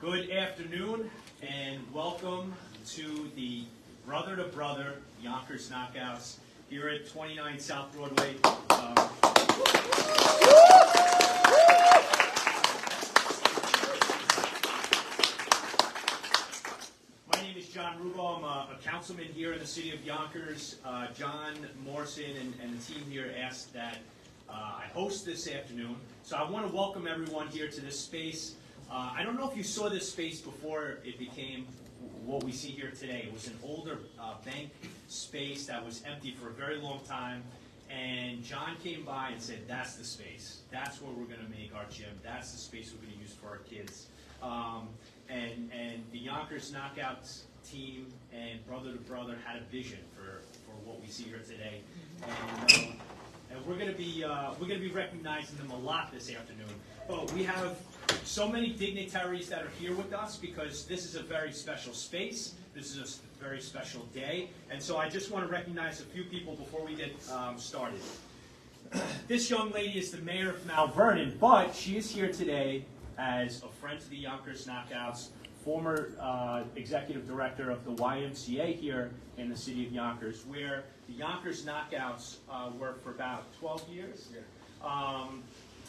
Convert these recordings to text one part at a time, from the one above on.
Good afternoon and welcome to the Brother2Brother Yonkers Knockouts here at 29 South Broadway. My name is John Rubo. I'm a councilman here in the city of Yonkers. John Morrison and the team here asked that I host this afternoon. So I want to welcome everyone here to this space. I don't know if you saw this space before it became what we see here today. It was an older bank space that was empty for a very long time. And John came by and said, that's the space. That's where we're going to make our gym. That's the space we're going to use for our kids. And the Yonkers Knockout team and Brother2Brother had a vision for what we see here today. And we're going to be recognizing them a lot this afternoon. But we have so many dignitaries that are here with us because this is a very special space. This is a very special day. And so I just want to recognize a few people before we get started. This young lady is the mayor of Mount Vernon, but she is here today as a friend to the Yonkers Knockouts, former executive director of the YMCA here in the city of Yonkers, where the Yonkers Knockouts were for about 12 years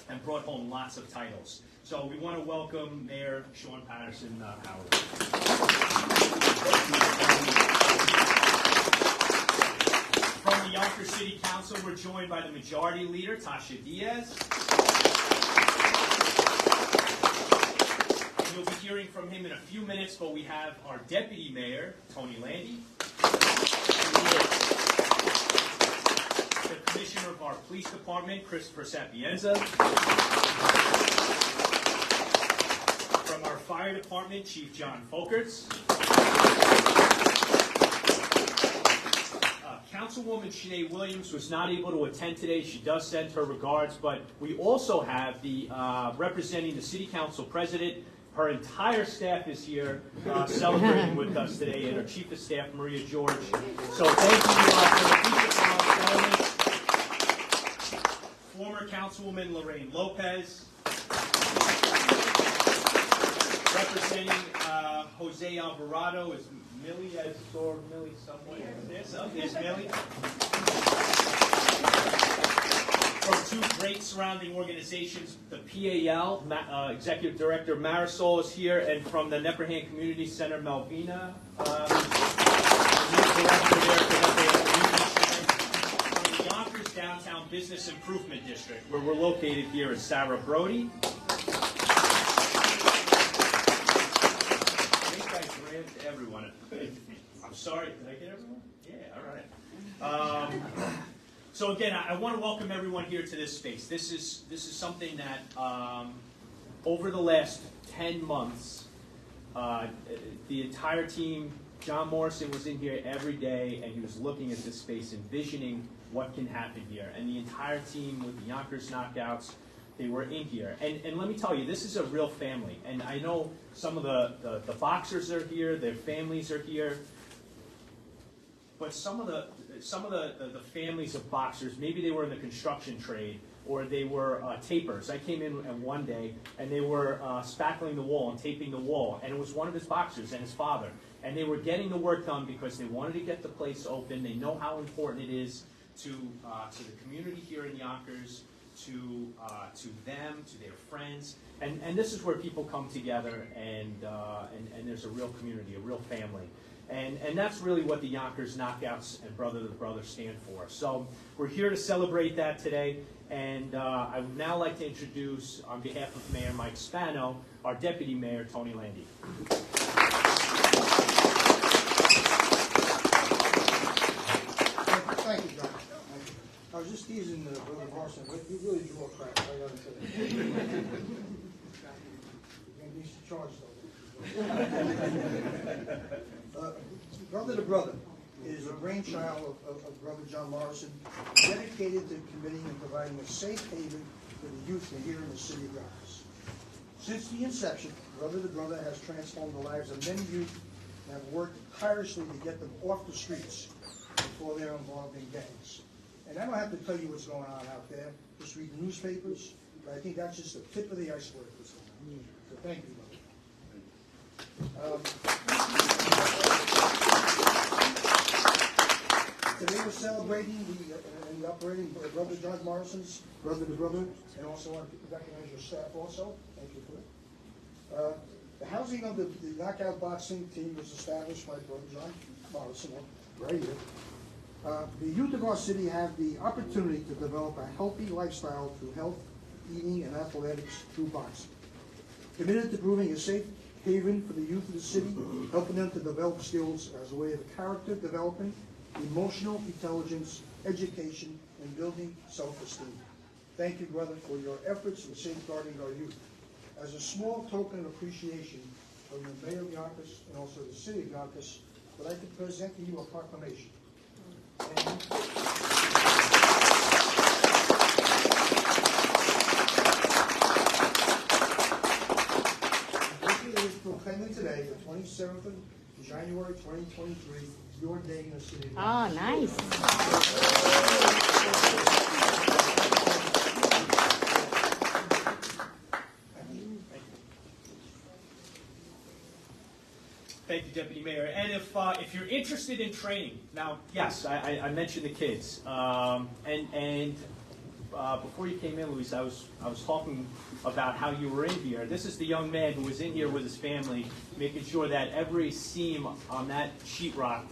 and brought home lots of titles. So we want to welcome Mayor Sean Patterson Howard. From the Yonkers City Council, we're joined by the Majority Leader, Tasha Diaz. You'll be hearing from him in a few minutes, but we have our Deputy Mayor, Tony Landy. The Commissioner of our Police Department, Christopher Sapienza. From our Fire Department, Chief John Folkerts. Councilwoman Shanae Williams was not able to attend today. She does send her regards, but we also have the representing the City Council President. Her entire staff is here celebrating with us today, and our Chief of Staff, Maria George. So thank you for the former Councilwoman Lorraine Lopez, representing Jose Alvarado is Millie. I saw Millie somewhere. There's Millie. From two great surrounding organizations, the PAL, Executive Director Marisol is here, and from the Neperhan Community Center, Malvina, Director there from the Yonkers Downtown Business Improvement District, where we're located here, is Sarah Brody. I think I grabbed everyone. I'm sorry, did I get everyone? Yeah, all right. So again, I want to welcome everyone here to this space. This is something that over the last 10 months, the entire team, John Morrison was in here every day, and he was looking at this space, envisioning what can happen here. And the entire team with the Yonkers Knockouts, they were in here. And let me tell you, this is a real family. And I know some of the boxers are here, their families are here. But some of the families of boxers, maybe they were in the construction trade or they were tapers. I came in one day and they were spackling the wall and taping the wall, and it was one of his boxers and his father. And they were getting the work done because they wanted to get the place open. They know how important it is to the community here in Yonkers, to them, to their friends. And this is where people come together and there's a real community, a real family. And that's really what the Yonkers Knockouts and Brother2Brother stand for. So we're here to celebrate that today. And I would now like to introduce, on behalf of Mayor Mike Spano, our Deputy Mayor, Tony Landy. Thank you, John. I was just teasing Brother Morrison, but you really drew a crowd. I got to say that. You're going to be charged, though. Brother2Brother is a brainchild of Brother John Morrison, dedicated to committing and providing a safe haven for the youth here in the city of Yonkers. Since the inception, Brother2Brother has transformed the lives of many youth and have worked tirelessly to get them off the streets before they're involved in gangs. And I don't have to tell you what's going on out there. Just read the newspapers. But I think that's just the tip of the iceberg. So thank you, brother. Today we're celebrating the operating Brother John Morrison's Brother2Brother, and also want to recognize your staff also. Thank you for it. The housing of the knockout boxing team was established by Brother John Morrison, right here. The youth of our city have the opportunity to develop a healthy lifestyle through health, eating, and athletics through boxing. Committed to proving a safe haven for the youth of the city, helping them to develop skills as a way of character development, emotional intelligence, education, and building self-esteem. Thank you, brother, for your efforts in safeguarding our youth. As a small token of appreciation from the Mayor of Yonkers and also the City of Yonkers, I'd like to present to you a proclamation. It is proclaiming today, the 27th of January 2023, your day in the City of Yonkers. Oh, nice. Thank you, Deputy Mayor. And if you're interested in training, now, yes, I mentioned the kids, before you came in, Luis, I was talking about how you were in here. This is the young man who was in here with his family, making sure that every seam on that sheetrock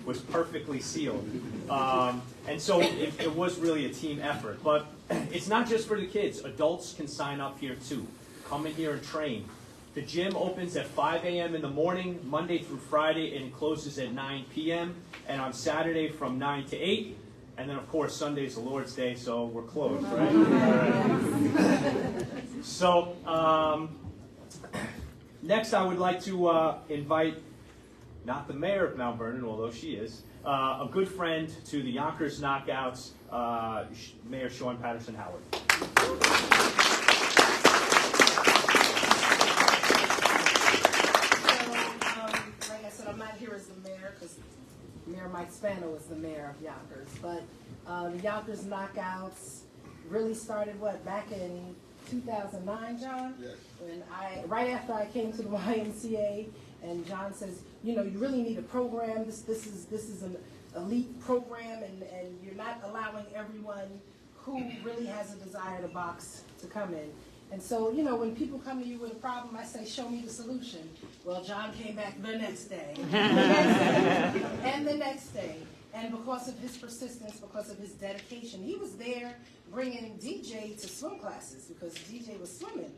was perfectly sealed. And so it was really a team effort. But it's not just for the kids. Adults can sign up here too. Come in here and train. The gym opens at 5 a.m. in the morning, Monday through Friday, and it closes at 9 p.m. And on Saturday from 9 to 8. And then, of course, Sunday's the Lord's Day, so we're closed, right? So, next I would like to invite, not the mayor of Mount Vernon, although she is, a good friend to the Yonkers Knockouts, Mayor Sean Patterson Howard. Like I said, I'm not here as the mayor because Mayor Mike Spano is the mayor of Yonkers, but the Yonkers Knockouts really started, back in 2009, John? Yes. When right after I came to the YMCA, and John says, you really need a program. This is an elite program, and you're not allowing everyone who really has a desire to box to come in. And so, when people come to you with a problem, I say, show me the solution. Well, John came back the next day, and the next day. And because of his persistence, because of his dedication, he was there bringing DJ to swim classes because DJ was swimming.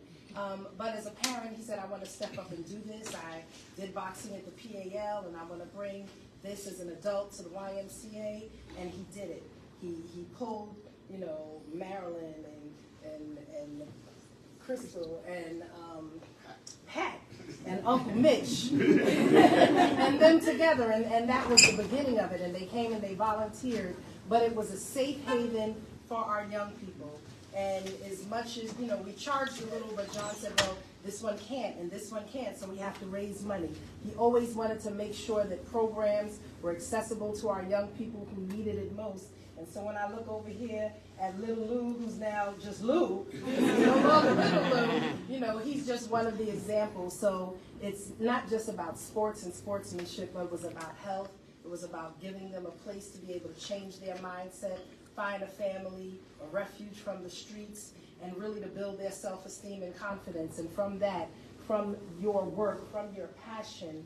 But as a parent, he said, I want to step up and do this. I did boxing at the PAL, and I want to bring this as an adult to the YMCA, and he did it. He pulled, Marilyn and Crystal and Pat and Uncle Mitch and them together, and that was the beginning of it. And they came and they volunteered, but it was a safe haven for our young people. And as much as, we charged a little, but John said, well, this one can't and this one can't, so we have to raise money. He always wanted to make sure that programs were accessible to our young people who needed it most. And so when I look over here at little Lou, who's now just Lou, no longer little Lou, he's just one of the examples. So it's not just about sports and sportsmanship, but it was about health. It was about giving them a place to be able to change their mindset, find a family, a refuge from the streets, and really to build their self-esteem and confidence. And from that, from your work, from your passion,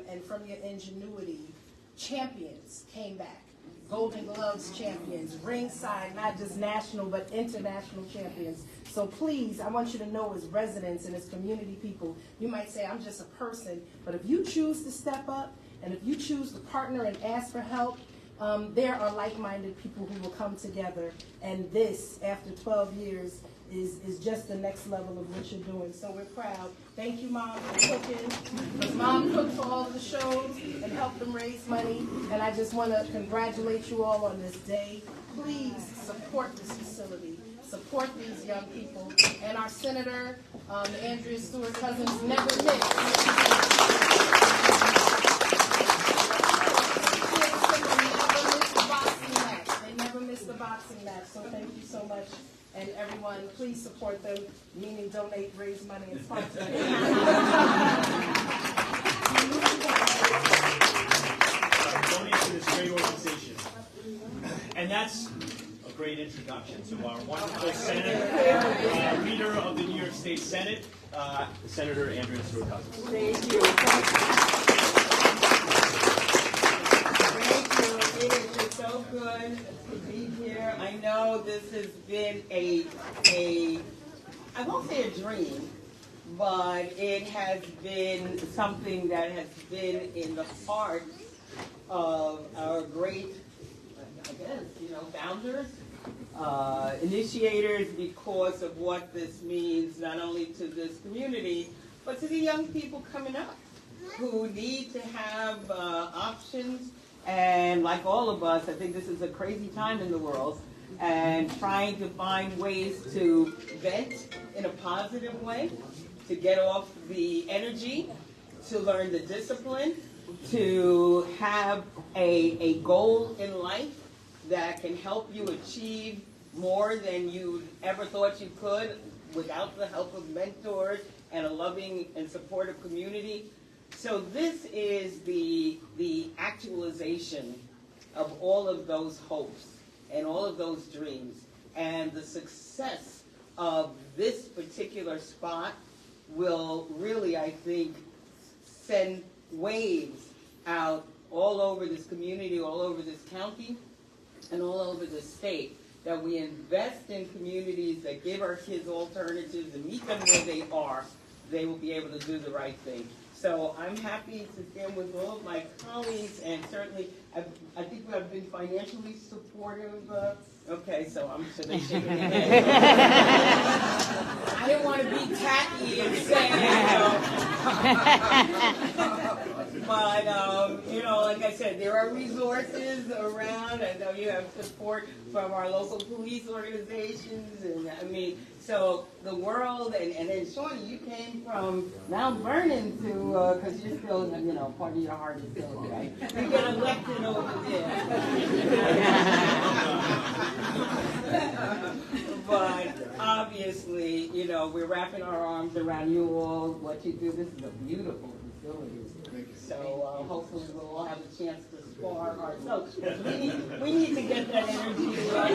and from your ingenuity, champions came back. Golden Gloves champions, ringside, not just national, but international champions. So please, I want you to know as residents and as community people, you might say, I'm just a person, but if you choose to step up, and if you choose to partner and ask for help, there are like-minded people who will come together, and this, after 12 years, is just the next level of what you're doing. So we're proud. Thank you, Mom, for cooking. Because Mom cooked for all of the shows and helped them raise money. And I just want to congratulate you all on this day. Please support this facility. Support these young people. And our Senator, Andrea Stewart-Cousins, never missed. They never missed the boxing match. So thank you so much And everyone, please support them, meaning donate, raise money, and sponsor. Donate to this great organization. And that's a great introduction to our wonderful Senator, leader of the New York State Senate, Senator Andrea Stewart-Cousins. Thank you. Thank you. It is so good to be here. I know this has been I won't say a dream, but it has been something that has been in the heart of our great, I guess, founders, initiators, because of what this means not only to this community, but to the young people coming up who need to have options. And like all of us, I think this is a crazy time in the world, and trying to find ways to vent in a positive way, to get off the energy, to learn the discipline, to have a goal in life that can help you achieve more than you ever thought you could without the help of mentors and a loving and supportive community. So this is the actualization of all of those hopes and all of those dreams. And the success of this particular spot will really, I think, send waves out all over this community, all over this county, and all over the state, that we invest in communities that give our kids alternatives and meet them where they are. They will be able to do the right thing. So I'm happy to stand with all of my colleagues, and certainly I think we have been financially supportive. Okay, so I'm sure they shaking their head. I didn't want to be tacky and say, but like I said, there are resources around. I know you have support from our local police organizations, and so the world, and then Shawnee, you came from Mount Vernon to, because you're still, part of your heart is still here, right? You got elected over there. But obviously, we're wrapping our arms around you all, what you do. This is a beautiful facility. So hopefully we'll all have a chance to spar ourselves. We need to get that energy right.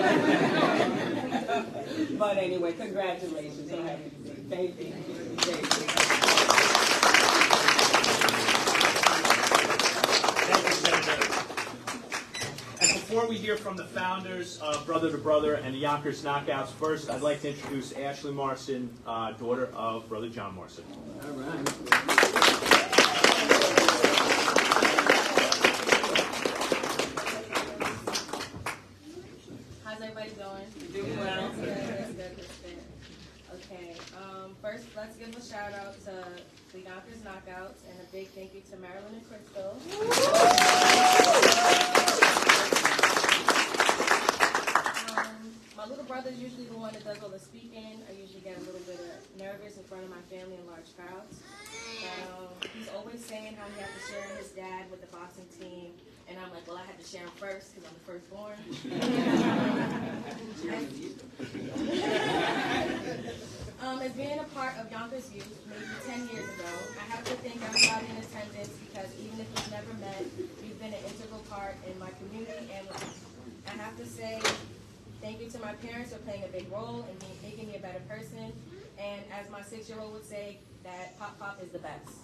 But anyway, congratulations. I'm happy to see you. Thank you. Thank you, Senator. And before we hear from the founders of Brother2Brother and the Yonkers Knockouts, first I'd like to introduce Ashley Morrison, daughter of Brother John Morrison. All right. How's everybody doing? Doing well. That's good. Okay, first let's give a shout out to the Yonkers Knockouts and a big thank you to Marilyn and Crystal. My little brother's usually the one that does all the speaking. I usually get a little bit nervous in front of my family in large crowds. He's always saying how he had to share his dad with the boxing team. And I'm like, well, I had to share him first because I'm the firstborn. As being a part of Yonkers Youth, maybe 10 years ago, I have to thank everybody in attendance because even if we've never met, you've been an integral part in my community and life. I have to say thank you to my parents for playing a big role in making me a better person. And as my 6-year-old would say, that Pop is the best.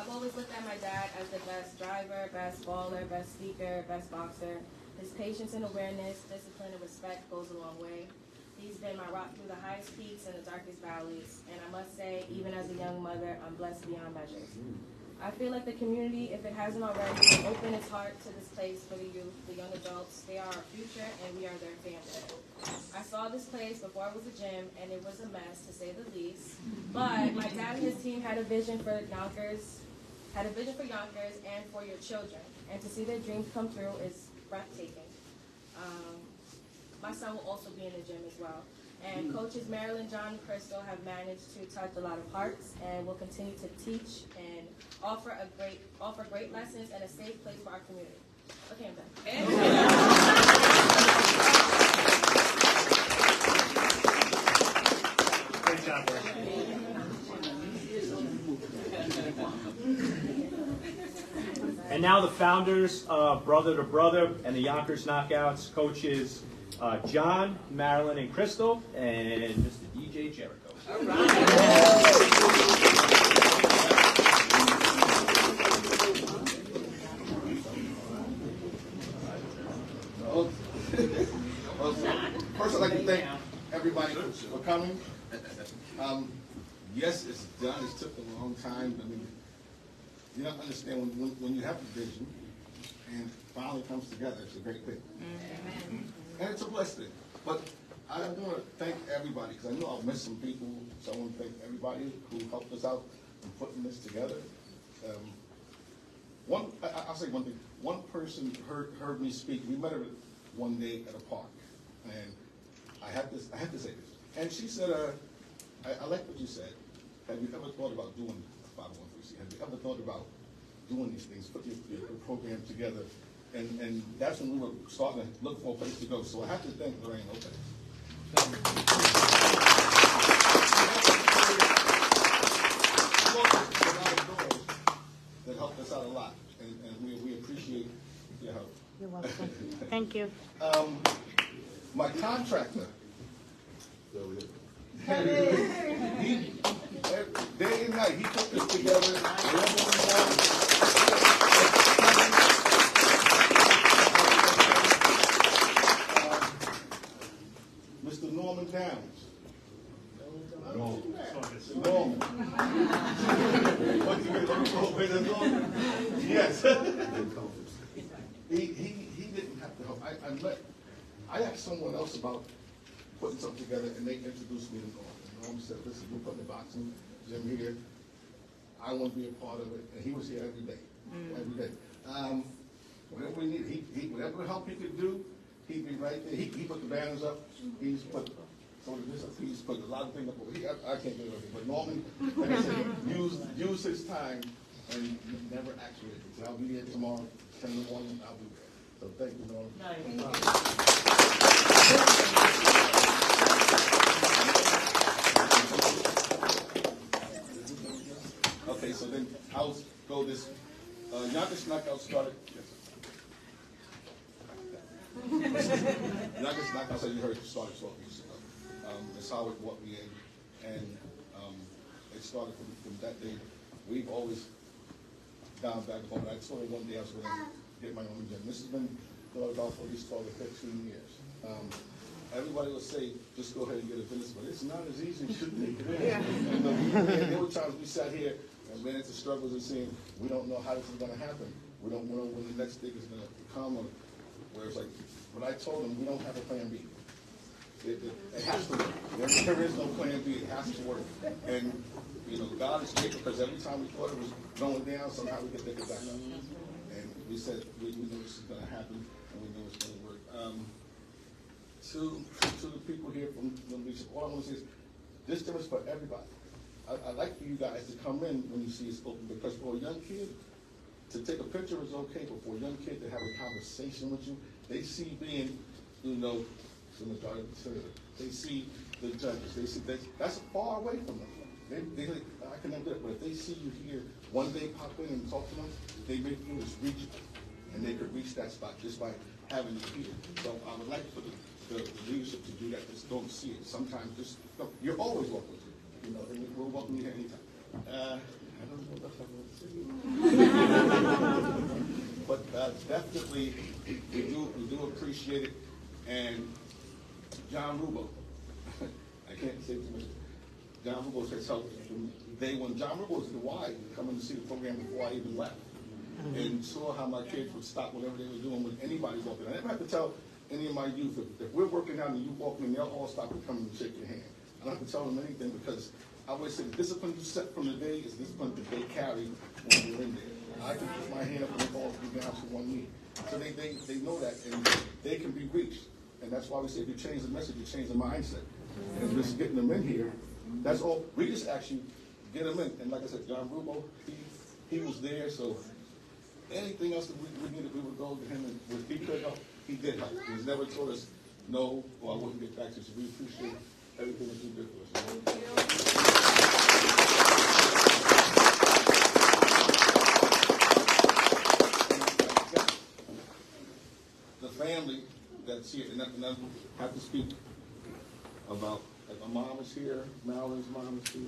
I've always looked at my dad as the best driver, best baller, best speaker, best boxer. His patience and awareness, discipline and respect goes a long way. He's been my rock through the highest peaks and the darkest valleys. And I must say, even as a young mother, I'm blessed beyond measures. I feel like the community, if it hasn't already, will open its heart to this place for the youth, the young adults. They are our future, and we are their family. I saw this place before it was a gym, and it was a mess, to say the least. But my dad and his team had a vision for Yonkers, and for your children. And to see their dreams come through is breathtaking. My son will also be in the gym as well. And coaches Marilyn, John, and Crystal have managed to touch a lot of hearts and will continue to teach and offer great lessons and a safe place for our community. Okay, I'm done. Great job, bro. And now the founders of Brother2Brother and the Yonkers Knockouts, coaches John, Marilyn, and Crystal, and Mr. DJ Jericho. All right. Well, first I'd like to thank everybody for coming. Yes, it's done. It took a long time. I mean, you don't understand when you have a vision and it finally comes together, it's a great thing. Amen. And it's a blessing. But I want to thank everybody because I know I'll miss some people. So I want to thank everybody who helped us out in putting this together. I'll say one thing. One person heard me speak. We met her one day at a park, and I had to say this. And she said, I like what you said. Have you ever thought about doing 501(c)? Have you ever thought about doing these things, put your program together? And that's when we were starting to look for a place to go. So I have to thank Lorraine Lopez. That helped us out a lot, and we appreciate your help. You're welcome. Thank you. My contractor, he, day and night, he put this together. Mr. Norman Downs. Norman. Yes. He didn't have to help. I asked someone else about putting something together, and they introduced me to Norman. Norman said, listen, we're putting the boxing gym here. I want to be a part of it. And he was here every day. Every day. Whatever we need, whatever help he could do, he'd be right there. He put the banners up. He's put he's put a lot of things up. I can't do everything. But Norman, like I said, use his time and never actually. So I'll be here tomorrow, 10 in the morning. I'll be there. So thank you, Norman. Okay, so then I'll go this. Yonkers Knockout started. Yonkers Knockout, so you heard, started 12 years ago. It's how it what we in, and it started from that day. We've always gone back and forth. I told her one day I was going to get my own gym. This has been going about for at least 12 or 15 years. Everybody will say, just go ahead and get a business, but it's not as easy as it should be. There were times we sat here and ran into struggles and saying, we don't know how this is going to happen. We don't know when the next thing is going to come. Or where it's like, but I told them, we don't have a plan B. It has to work. There is no plan B. It has to work. And, you know, God is great because every time we thought it was going down, somehow we get back up. And we said, we knew this is going to happen, and we knew it's going to work. To the people here from Leadership, all I want to say is, this gym is for everybody. I like for you guys to come in when you see it's open, because for a young kid, to take a picture is okay, but for a young kid to have a conversation with you, they see being, you know, the majority of the senator. They see the judges. They see that's far away from them. They like, I can never do it, but if they see you here, one day pop in and talk to them, they make you as reachable, and they could reach that spot just by having you here. So I would like for the leadership to do that. Just don't see it. Sometimes just you're always welcome to. You know, and we're welcome here anytime. I don't know what else I want to say. But definitely, we do appreciate it. And John Rubo, I can't say too much. John Rubo has helped from day one. John Rubo was the why coming to see the program before I even left, and saw how my kids would stop whatever they were doing when anybody walked in. I never have to tell any of my youth if we're working out and you walk in, they'll all stop and come and shake your hand. I don't have to tell them anything because I always say the discipline you set from the day is discipline that they carry when you're in there. I can put my hand up and they all be down to one knee. So they know that, and they can be reached. And that's why we say if you change the message, you change the mindset. And just getting them in here, that's all. We just actually get them in. And like I said, John Rubo, he was there, so anything else that we needed, we would go to him, and if he could help, he did help. He's never told us no, or I wouldn't get back to you. So we appreciate everything that you did for us. The family that's here, and I have to speak about, like, my mom is here, Marilyn's mom is here.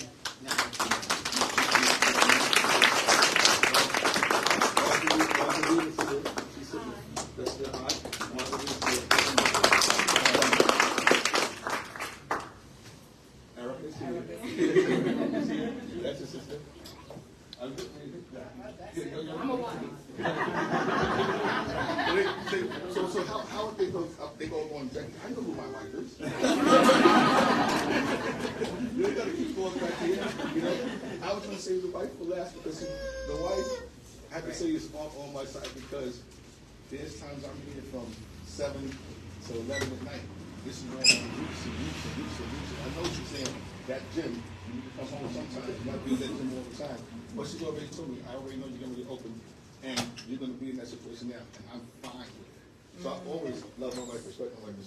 She's sitting there. That's their aunt. Martha is here. Erica is here. That's your sister. I'm a wife. So how are they go on deck? I know who my wife is. You gotta keep going back here. You know, I was gonna say the wife for last because the wife, I have to say, is on my side because there's times I'm here from 7 to 11 at night. This is going on weeks and weeks and weeks and weeks. I know she's saying that gym, you need to come home sometimes. You might be in that gym all the time. But she's already told me, I already know you're going to be open and you're going to be in that situation now. And I'm fine with it. So I always love my wife, respect my wife, and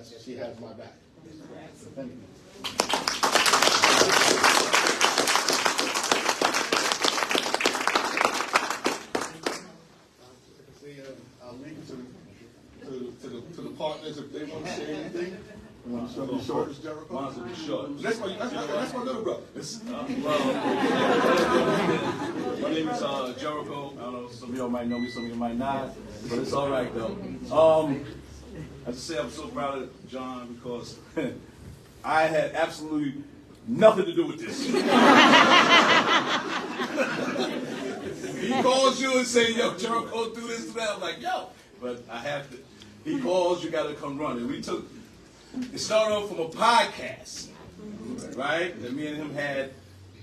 say, she has my back. So thank you. I'll leave it to the partners if they want to say anything. Mine's will be short. Mine's will be short. That's my little brother. My name is Jericho. I don't know, some of y'all might know me, some of you might not, but it's all right though. I just say I'm so proud of John because I had absolutely nothing to do with this. He calls you and say, yo, Jericho, do this, do that. I'm like, yo, but I have to. He calls, you got to come running. It started off from a podcast, right, that me and him had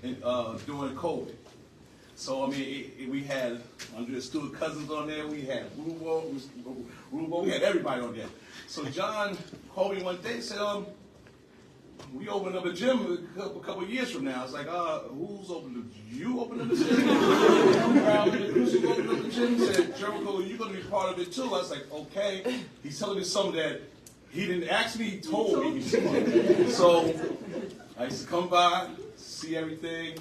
during COVID. So, I mean, we had Andrea's Stewart cousins on there. We had Rubo. We had everybody on there. So John called me one day and said, we opened up a gym a couple of years from now. I was like, who's opening the gym? You opening the gym? Who's opening up the gym? He said, Jericho, you're going to be part of it too. I was like, okay. He's telling me something that he didn't actually, he told me. So I used to come by, see everything.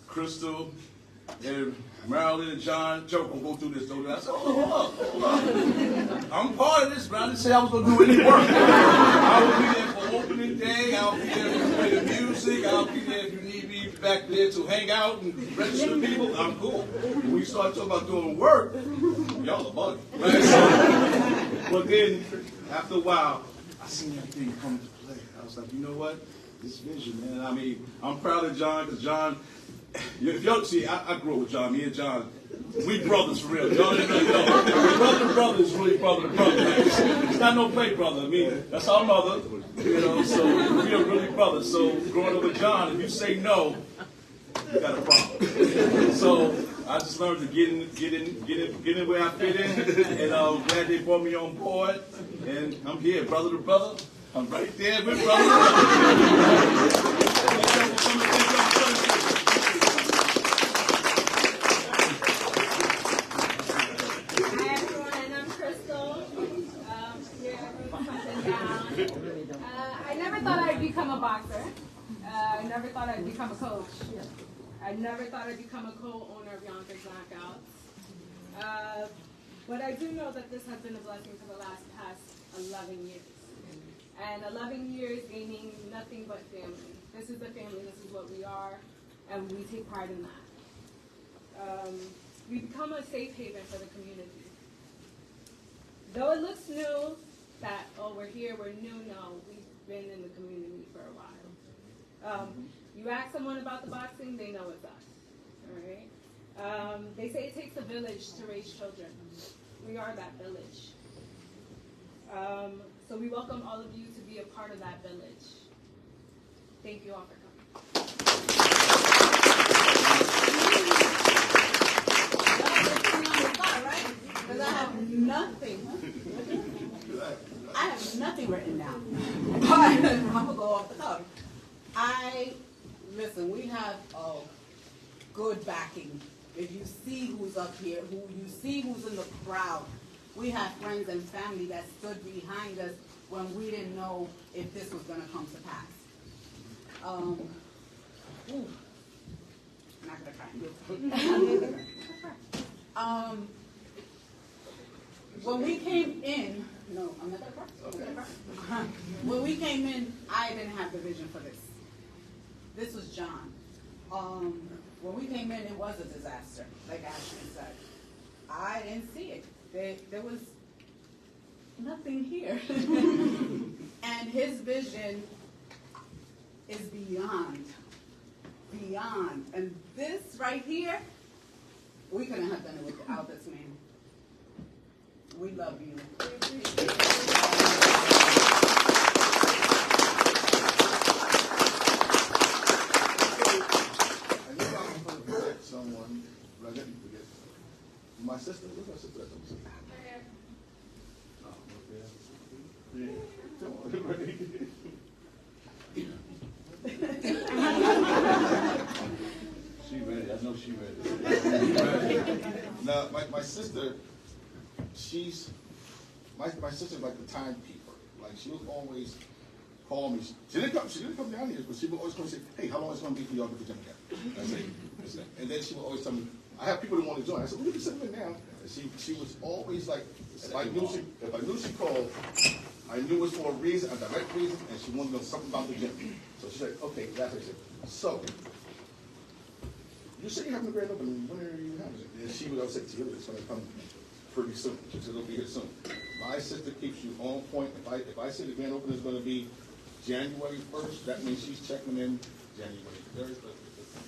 Crystal, and Marilyn and John, Jericho, go through this, don't do that. I said, hold up. I'm part of this, but I didn't say I was going to do any work. I will be there for opening day. I'll be there to play the music. I'll be there if you need me back there to hang out and register people. I'm cool. When we start talking about doing work, y'all are bugging. Right? So, but then, after a while, I seen that thing come to play. I was like, you know what? This vision, man. I mean, I'm proud of John because John, if y'all see, I grew up with John. Me and John, we brothers for real. Y'all didn't really know. Brother is really brother to brother. It's not no play brother. I mean, that's our mother. You know, so we are really brothers. So growing up with John, if you say no, you got a problem. So I just learned to get in where I fit in, and I'm glad they brought me on board. And I'm here, brother to brother. I'm right there with brother to brother. I never thought I'd become a boxer. I never thought I'd become a coach. I never thought I'd become a co-owner of Yonkers Knockout. But I do know that this has been a blessing for the past 11 years. And 11 years gaining nothing but family. This is the family, this is what we are, and we take pride in that. We become a safe haven for the community. Though it looks new, that, oh, we're here, we're new, no, we've been in the community for a while. You ask someone about the boxing, they know it's us, all right? They say it takes a village to raise children. We are that village. So we welcome all of you to be a part of that village. Thank you all for coming. Because I have nothing. I have nothing written down. But I'm going to go off the cuff. Listen, we have a good backing if you see who's up here, who you see who's in the crowd. We have friends and family that stood behind us when we didn't know if this was going to come to pass. I'm not going to cry. When we came in, no, I'm not going to cry. Okay. When we came in, I didn't have the vision for this. This was John. When we came in, it was a disaster, like Ashley said. I didn't see it. There was nothing here. And his vision is beyond. And this right here, we couldn't have done it without this man. We love you. I knew I was going to forget someone, but I didn't forget. My sister, where's my sister? Yeah. She ready. I know she ready. Now, my sister, my sister's like the timekeeper. Like, she would always call me. She didn't come down here, but she would always come and say, "Hey, how long is it going to be for y'all to get the gym again?" I say, and then she would always tell me, "I have people that want to join." I said, "Well, you can sit them down." And she was always like, if I knew she called, I knew it was for a reason, a direct reason, and she wanted to know something about the gym. So she said, "Okay, that's what she said." So, you say you're having a grand opening. When are you having it? And she would always say to you, "It's going to come pretty soon." She said, "It'll be here soon." My sister keeps you on point. If I say the grand opening is going to be January 1st, that means she's checking in January 3rd,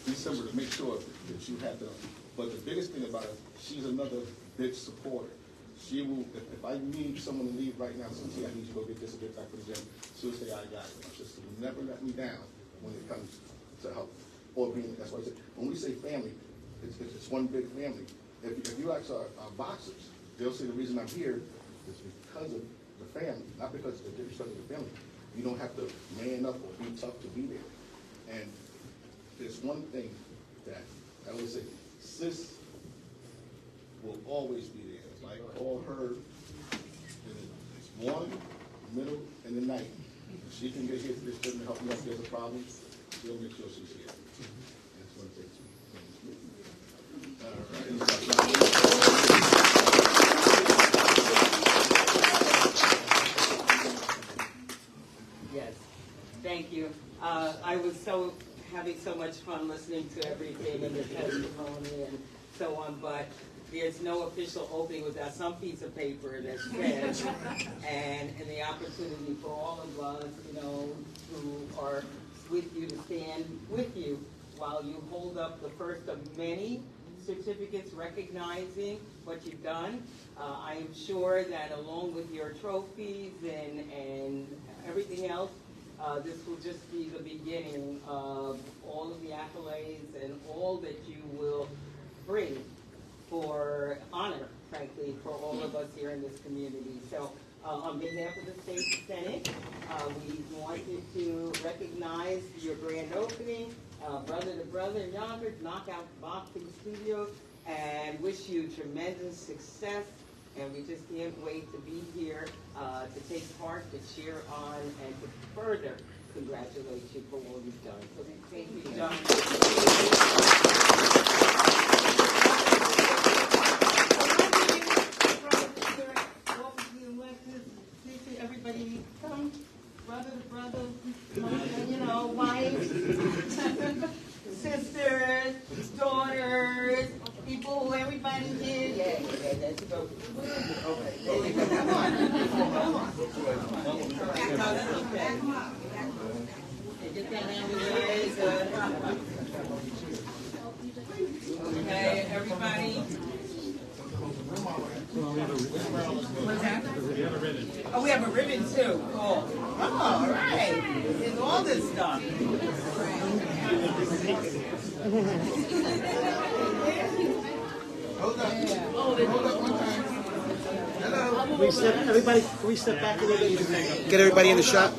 December to make sure that you have the. But the biggest thing about it, she's another big supporter. She will, if I need someone to leave right now, since I need you to go get this or get that for the gym, she'll say, "I got it." My sister will never let me down when it comes to help. Or being, that's why I said, when we say family, it's one big family. If you ask our boxers, they'll say the reason I'm here is because of the family, not because of the disrespect of the family. You don't have to man up or be tough to be there. And there's one thing that I always say, sis will always be there. Like, call her it's morning, middle, and the night. If she can get here to this gym to help me if there's a problem, she'll make sure she's here. That's what it takes. All right. Yes, thank you. I was having so much fun listening to everything and the testimony and so on, but there's no official opening without some piece of paper that says, and the opportunity for all of us, who are with you to stand with you while you hold up the first of many certificates recognizing what you've done. I am sure that along with your trophies and everything else, this will just be the beginning of all of the accolades and all that you will bring for honor, frankly, for all of us here in this community. So on behalf of the State Senate, we wanted to recognize your grand opening, Brother2Brother Yonkers Knockout Boxing Studio, and wish you tremendous success. And we just can't wait to be here to take part, to cheer on, and to further congratulate you for all you've done. So thank you, John. Everybody come, Brother2Brother, wives, sisters, daughters, people, everybody here. Yeah, that's about it. Okay. Come on. Get that out of the way. Okay, everybody. What's that? We have a ribbon. Oh, we have a ribbon too. Cool. Oh, all right. There's all this stuff. Hold up. Hold up one time. Hello. Everybody, can we step back a little bit? Get everybody in the shot.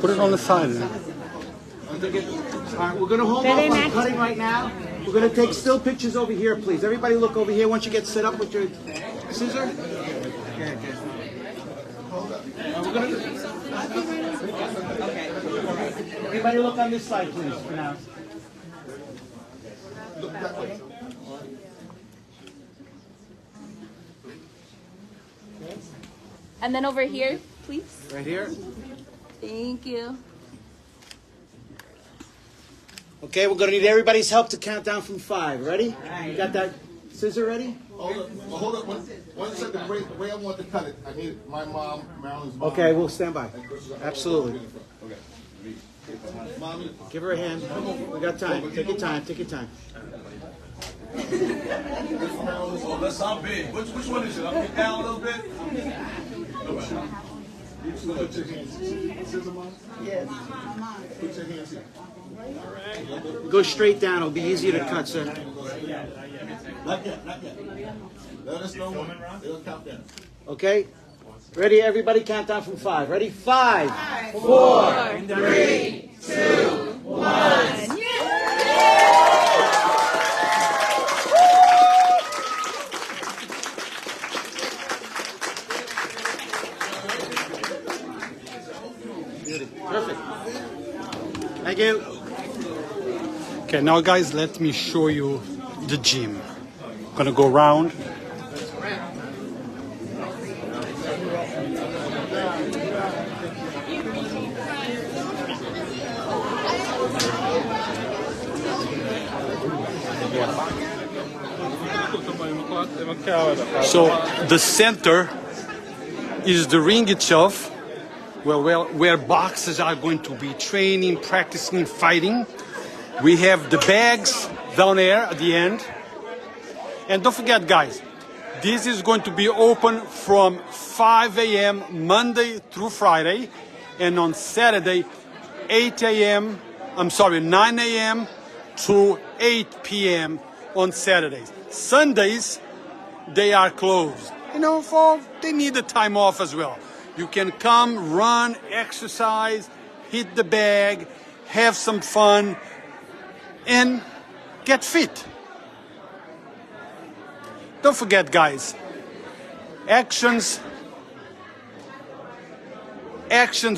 Put it on the side. Then. All right, we're going to hold off on cutting right now. We're going to take still pictures over here, please. Everybody look over here once you get set up with your scissor. Okay. Everybody look on this side, please, for now. Look that way. And then over here, please. Right here. Thank you. Okay, we're going to need everybody's help to count down from 5. Ready? You got that scissor ready? Hold up. One second. The way I want to cut it, I need my mom, Marilyn's mom. Okay, we'll stand by. Absolutely. Okay. Mommy. Give her a hand. We got time. Take your time. Take your time. Oh, that sound big. Which one is it? I'll get down a little bit. Put your hands. Scissor, mom? Yes. Put your hands here. Go straight down. It'll be easier to cut, sir. Not yet. Let us know when. They'll count down. Okay? Ready? Everybody count down from 5. Ready? 5, 4, 3, 2, 1. Perfect. Thank you. Okay, now guys, let me show you the gym. I'm gonna go around. So the center is the ring itself, where boxers are going to be training, practicing, fighting. We have the bags down there at the end. And don't forget, guys, this is going to be open from 5 a.m. Monday through Friday, and on Saturday, 9 a.m. to 8 p.m. on Saturdays. Sundays, they are closed. They need the time off as well. You can come, run, exercise, hit the bag, have some fun, and get fit. Don't forget, guys, actions,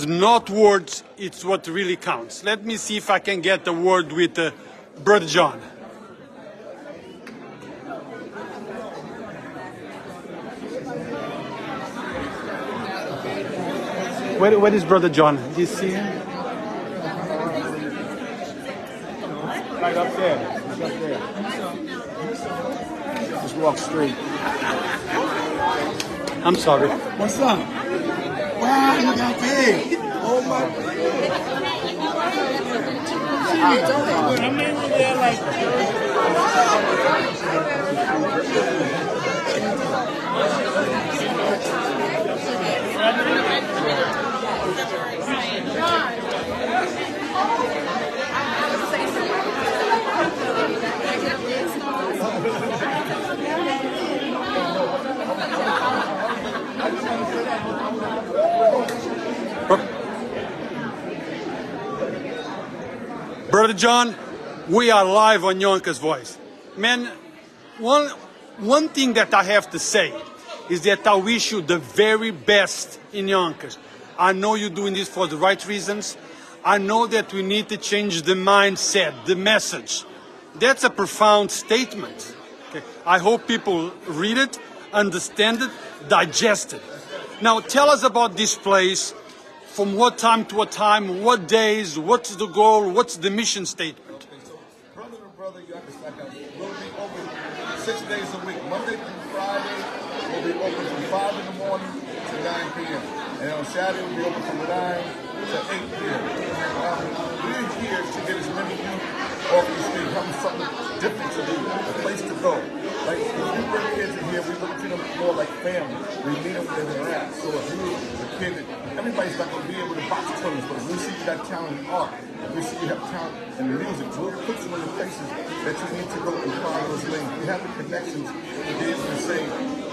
not words, it's what really counts. Let me see if I can get a word with Brother John. Where is Brother John? Do you see him? Right up there. He's up there. Just walk straight. I'm sorry. What's up? Wow, you got big. Oh my Brother John, we are live on Yonkers Voice. Man, one thing that I have to say is that I wish you the very best in Yonkers. I know you're doing this for the right reasons. I know that we need to change the mindset, the message. That's a profound statement. Okay? I hope people read it, understand it, digest it. Now tell us about this place. From what time to what time, what days, what's the goal, what's the mission statement? Brother2Brother, Yonkers Knockout will be open 6 days a week. Monday through Friday, we'll be open from 5 in the morning to 9 p.m. And on Saturday, we'll be open from 9 to 8 p.m. We're here to get as many youth off the street, having something different to do, a place to go. Like, if you bring kids in here, we look at them more like family. We meet them where they're at. So if you're a kid, everybody's not going to be able to box tournaments, but if we see you got talent in art, if we see you have talent in music, we'll put you in the places that you need to go and find those lanes. We have the connections to be able to say,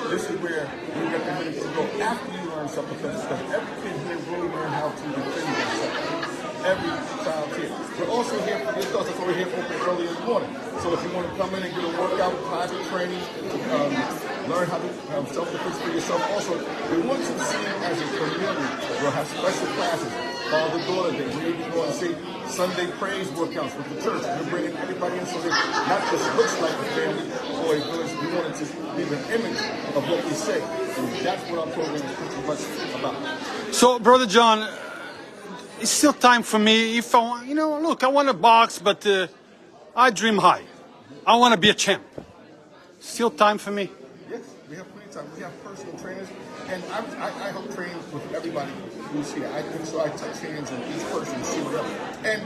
this is where you get the minutes to go after you learn self-defense, because every kid here will learn how to defend themselves. Every child here. We're also here for the adults. That's why we're here open early in the morning. So if you want to come in and get a workout, private training, learn how to have self-defense for yourself. Also, we want you to see it as a community. We'll have special classes, father-daughter day. We're even going to see Sunday praise workouts with the church. We're bringing everybody in so that not just looks like a family or a village. We want it to be an image of what we say. And that's what our program is pretty much about. So, Brother John, it's still time for me. If I want, look, I want to box, but I dream high. I want to be a champ. Still time for me. Yes, we have plenty of time. We have personal trainers, and I help train with everybody who's here. So I touch hands on each person, see whatever. And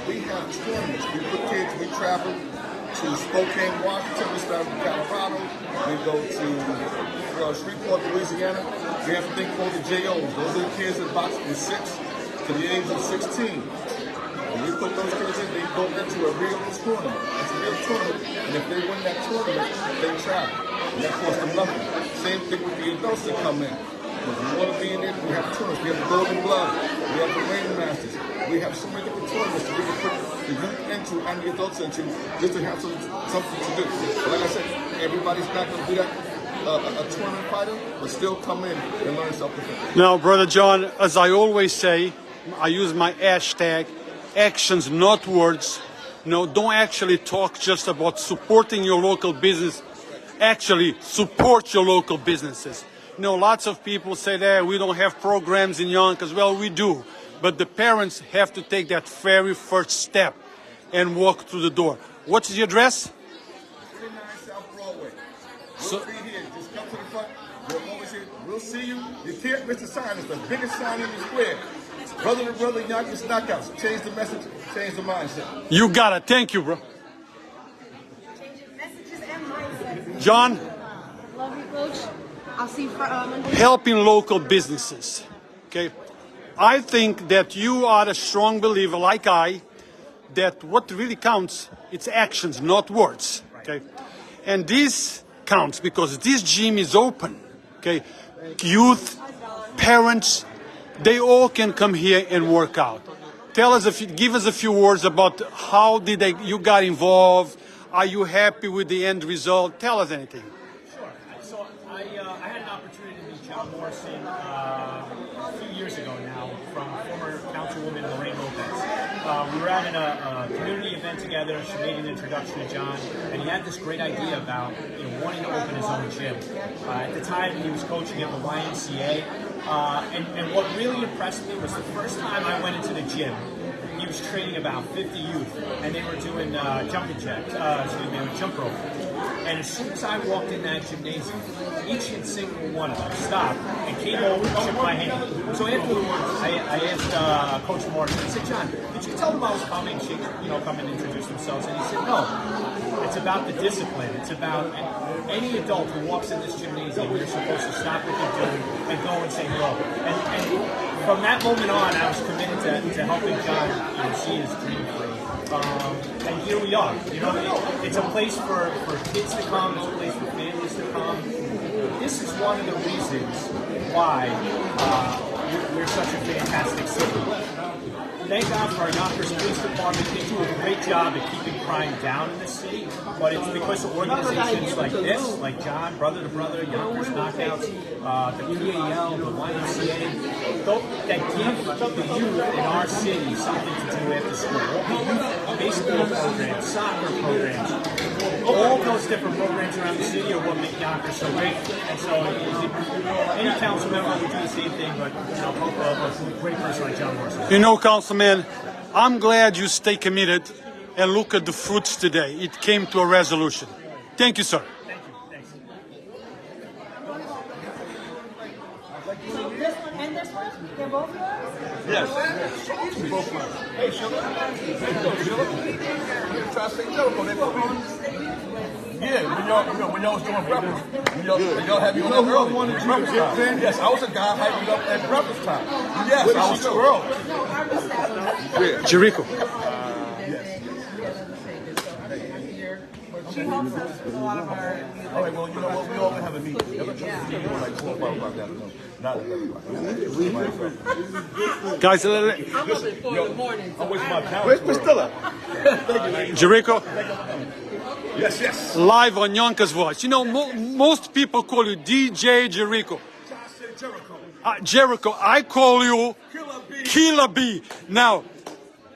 we have tournaments. We put kids. We travel to Spokane, Washington. We start in Colorado. We go to Shreveport, Louisiana. We have a thing called the JOs. Those are the kids that box from 6 to the age of 16. And we put those kids in, they go into a real tournament. It's a real tournament. And if they win that tournament, they travel. And that costs them nothing. Same thing with the adults that come in. If you want to be in there, we have tournaments. We have the Golden Glove. We have the Ring Masters. We have so many different tournaments that we can put the youth into and the adults into just to have something to do. But like I said, everybody's not going to be that a tournament fighter, but still come in and learn self-defense. Now, Brother John, as I always say, I use my hashtag, actions, not words. Don't actually talk just about supporting your local business. Actually, support your local businesses. Lots of people say that we don't have programs in Yonkers. Well, we do. But the parents have to take that very first step and walk through the door. What's the address? 39 South Broadway. We'll be here. Just come to the front. We're always here. We'll see you. You can't miss the sign. It's the biggest sign in the square. Brother2Brother, Yonkers Knockouts. Change the message, change the mindset. You got it. Thank you, bro. Changing messages and mindsets. John? Love you, Coach. I'll see you for Monday. Helping local businesses. Okay? I think that you are a strong believer, like I, that what really counts, it's actions, not words. Okay? And this counts because this gym is open. Okay? Youth, parents, they all can come here and work out. Give us a few words about how you got involved. Are you happy with the end result? Tell us anything. Sure. So I had an opportunity to meet John Morrison a few years ago now from former Councilwoman Lorraine Lopez. We were having a community event together. She made an introduction to John, and he had this great idea about wanting to open his own gym. At the time, he was coaching at the YMCA, and what really impressed me was the first time I went into the gym, he was training about 50 youth, and they were doing jump rope. And as soon as I walked in that gymnasium, each and single one of them stopped and came over and shook my hand. So afterwards, I asked Coach Morrison, I said, John, did you tell them I was coming? Come and introduce themselves. And he said, no. It's about the discipline. It's about any adult who walks in this gymnasium, you're supposed to stop what you're doing and go and say hello. And from that moment on, I was committed to helping John see his dream through. And here we are. It's a place for kids to come. It's a place for families to come. This is one of the reasons why we're such a fantastic city. Thank God for our Yonkers Police Department. They do a great job at keeping crime down in the city, but it's because of organizations like this, like John, Brother2Brother, Yonkers Knockouts, the PAL, the YMCA, that give the youth in our city something to do after school. All the youth baseball programs, soccer programs, all those different programs around the city are what make Yonkers so great. And so any council member would do the same thing, but a great person like John Morrison. Councilman, I'm glad you stay committed and look at the fruits today. It came to a resolution. Thank you, sir. Thank you. Thanks. So this one and this one, they're both yours? Yes. Both mine. Hey, Sugar. Try to say yeah, when y'all was doing breakfast, when y'all had me on that early. Breakfast time. Yes, I was a guy hyping up at breakfast time. Yes, I was too early. Jericho. She helps us with a lot of our All right, well, you know what? We all have a meeting. Never try to do like 4 or 5 o'clock afternoon. Not at 11 o'clock. Guys, I'm up at 4 in the morning. I'm with my calendar. Where's Priscilla? Jericho, Yes, yes. live on Yonkers Voice. You know, most people call you DJ Jericho. Jericho, I call you Killer B. Now,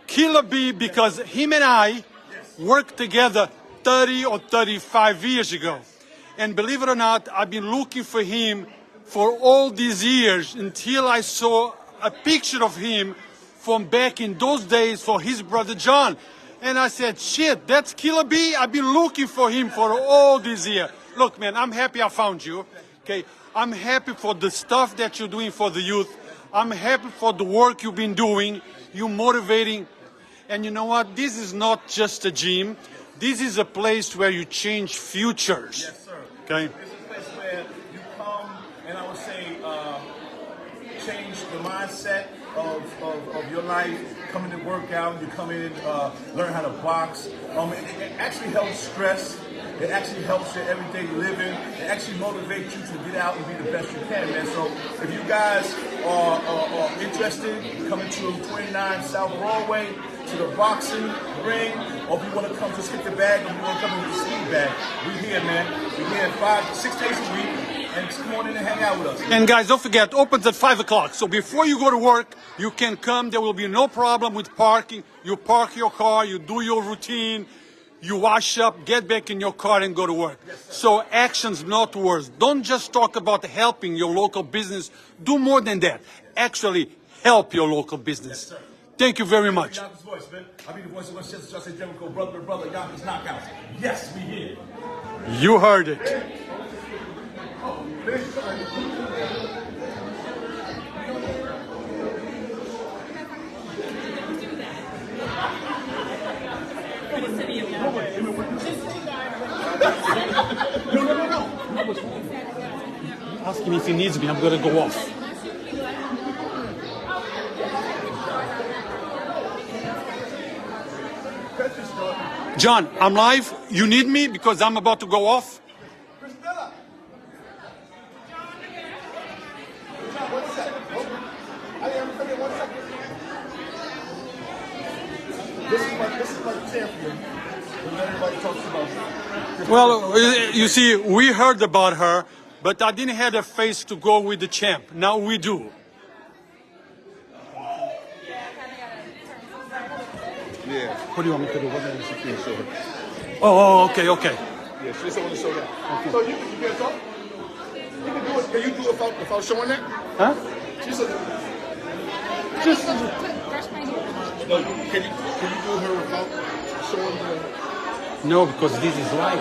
Killer B because him and I worked together 30 or 35 years ago. And believe it or not, I've been looking for him for all these years until I saw a picture of him from back in those days for his brother John. And I said, shit, that's Killer B? I've been looking for him for all these years. Look, man, I'm happy I found you. Okay, I'm happy for the stuff that you're doing for the youth. I'm happy for the work you've been doing. You're motivating. And you know what? This is not just a gym. This is a place where you change futures. Yes, sir. Okay? It's a place where you come and I would say change the mindset of your life. Come in to work out, you come in, learn how to box. It actually helps stress. It actually helps your everyday living. It actually motivates you to get out and be the best you can, man. So if you guys are interested, coming to 29 South Broadway, to the boxing ring, or if you want to come just hit the bag, or if you want to come with the sleeve bag, we're here, man. We're here 6 days a week, and just come on in and hang out with us. And guys, don't forget, opens at 5 o'clock. So before you go to work, you can come. There will be no problem with parking. You park your car, you do your routine, you wash up, get back in your car and go to work. So actions, not words. Don't just talk about helping your local business. Do more than that. Actually help your local business. Yes, Thank you very much. Yonkers voice, man. I'll be the voice of Westchester, just say Jericho, Brother2Brother, Yonkers Knockouts. Yes, we here. You heard it. Ask him if he needs me. I'm going to go off. John, I'm live. You need me because I'm about to go off. Priscilla. John, 1 second. I am coming 1 second. This is my champion. And everybody talks about. Well, you see, we heard about her, but I didn't have a face to go with the champ. Now we do. Yeah. What do you want me to do? What do you want me to do? Show her. Oh, okay. Yeah, she just want to show that. Okay. So you can talk? You can do it. Can you do it without showing that? Huh? She said. Just. No, can you do her without showing the... No, because this is live.